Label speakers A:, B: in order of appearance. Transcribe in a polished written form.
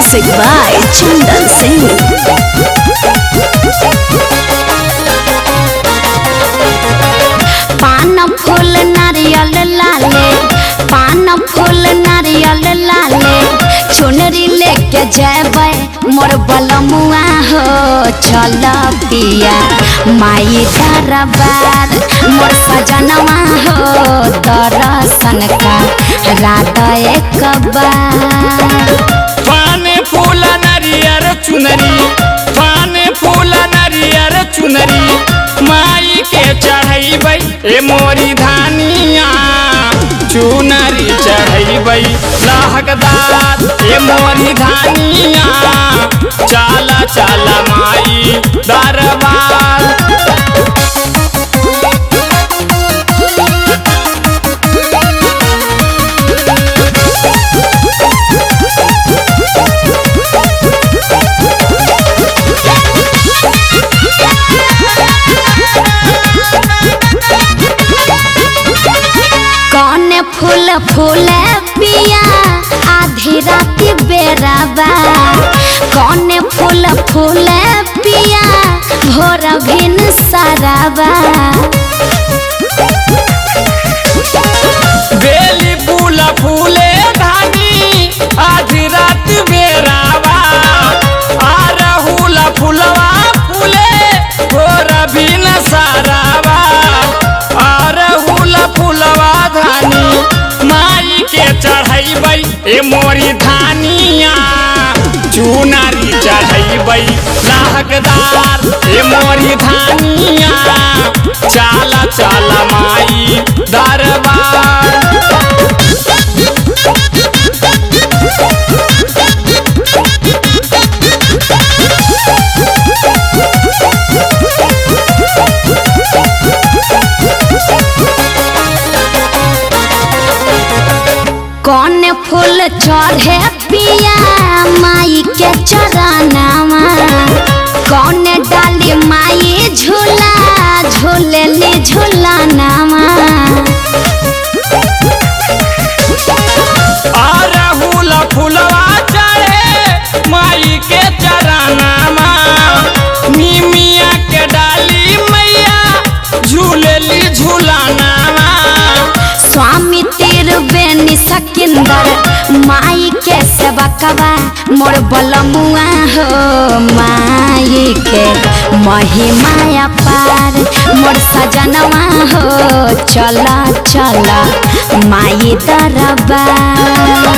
A: Music by Chandan Singh. पान फूल नारियल लाले, पान फूल नारियल लाले, चुनरी लेके जेबै मोर बलमुआ हो। चल पिया माई दरबार मोर सजनवा हो, दर्शन का रात एक बार।
B: पान फूल नारियल चुनरी, पान फूल नारियल चुनरी, माई के चढ़ैबै ए मोरी धानिया। चुनरी चढ़ैबै लहकदार ए मोरी धानिया। चाला चाला माई दरबार।
A: फूल फूल पिया आधी राती बेराबा, कौने फूल फूल पिया भोर भिन साराबा।
B: बेली फूल फूले धानी आधी रात बेराबा। आरहुल फूलवा फूले भोर भिन साराबा। आरहुल फूलवा धानी माई के चढ़ैबै ए मोरी धानिया। चुनरी चढ़ैबै लहकदार ए मोरी धानिया। चाला चाला माई दरबार।
A: कौन फूल चढ़े पिया माई के चरनावा, कौन डाली माई झूला झूलेली झूलानावा।
B: अरहुल फूलवा चढ़े माई के चरनावा। निमिया के डाली मैया झूलेली झूलानावा।
A: स्वामी तिरुबेनी सकिंदर माई के सेवकवा मोर बलमुआ हो। माई के महिमा पार मोर सजनवा हो। चला चला माई दरबार।